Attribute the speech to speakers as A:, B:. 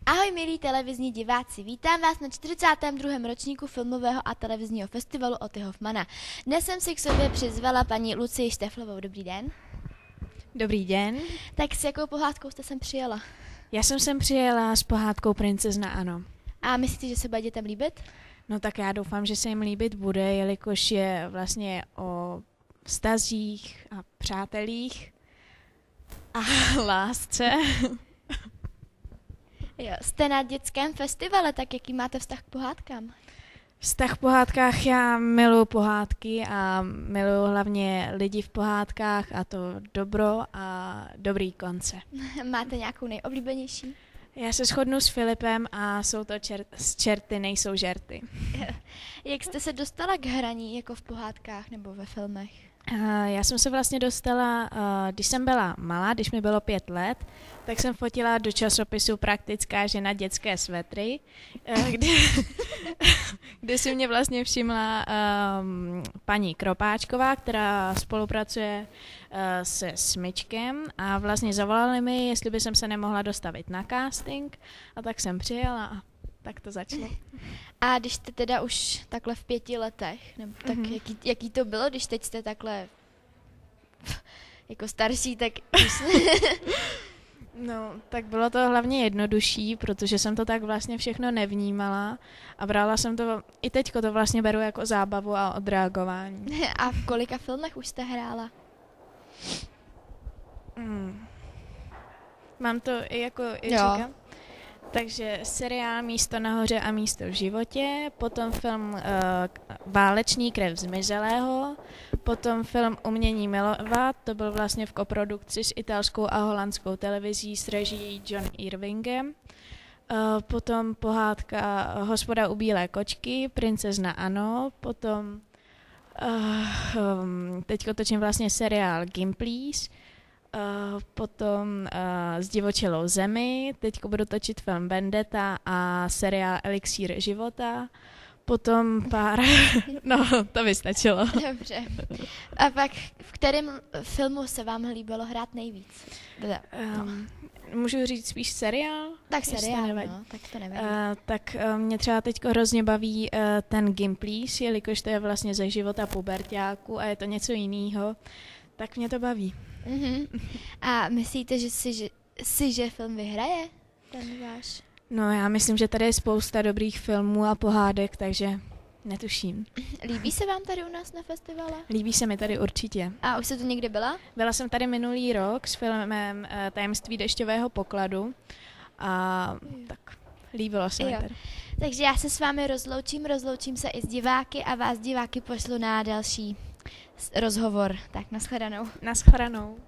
A: Ahoj milí televizní diváci, vítám vás na 42. ročníku filmového a televizního festivalu Oty Hoffmana. Dnes jsem si k sobě přizvala paní Lucii Šteflovou. Dobrý den.
B: Dobrý den.
A: Tak s jakou pohádkou jste sem přijela?
B: Já jsem sem přijela s pohádkou Princezna Ano.
A: A myslíte, že se bude dětem líbit?
B: No tak já doufám, že se jim líbit bude, jelikož je vlastně o vztazích a přátelích a lásce.
A: Jo, jste na dětském festivale, tak jaký máte vztah k pohádkám?
B: Vztah v pohádkách, já miluji pohádky a miluji hlavně lidi v pohádkách a to dobro a dobrý konce.
A: Máte nějakou nejoblíbenější?
B: Já se shodnu s Filipem a jsou to čerty, nejsou žerty.
A: Jak jste se dostala k hraní jako v pohádkách nebo ve filmech?
B: Já jsem se vlastně dostala, když jsem byla malá, když mi bylo 5 let, tak jsem fotila do časopisu Praktická žena dětské svetry, kde si mě vlastně všimla paní Kropáčková, která spolupracuje se Smyčkem a vlastně zavolali mi, jestli by jsem se nemohla dostavit na casting a tak jsem přijela a tak to začalo.
A: A když jste teda už takhle v 5 letech, nebo tak jaký to bylo, když teď jste takhle jako starší, tak...
B: No, tak bylo to hlavně jednodušší, protože jsem to tak vlastně všechno nevnímala a brala jsem to, i teďko to vlastně beru jako zábavu a odreagování.
A: A v kolika filmech už jste hrála?
B: Mám to i jako i říkám. Takže seriál Místo nahoře a místo v životě, potom film Váleční krev zmizelého, potom film Umění milovat, to byl vlastně v koprodukci s italskou a holandskou televizí s režií John Irvingem, potom pohádka Hospoda u bílé kočky, Princezna Ano, potom teďko točím vlastně seriál Gimplíš, potom Zdivočelou zemi, teďko budu točit film Vendetta a seriál Elixír života, potom pár, no to by stačilo.
A: Dobře. A pak v kterém filmu se vám líbilo hrát nejvíc?
B: Můžu říct spíš seriál?
A: Tak seriál, no, tak to nevím.
B: Tak mě třeba teď hrozně baví ten Gimplíš, jelikož to je vlastně ze života puberťáku a je to něco jiného, tak mě to baví.
A: A myslíte, že film vyhraje, ten váš?
B: No já myslím, že tady je spousta dobrých filmů a pohádek, takže netuším.
A: Líbí se vám tady u nás na festivale?
B: Líbí se mi tady určitě.
A: A už se tu někde byla?
B: Byla jsem tady minulý rok s filmem Tajemství dešťového pokladu a tak líbilo se mi tady.
A: Takže já se s vámi rozloučím se i s diváky a vás diváky pošlu na další rozhovor. Tak nashledanou.
B: Nashledanou.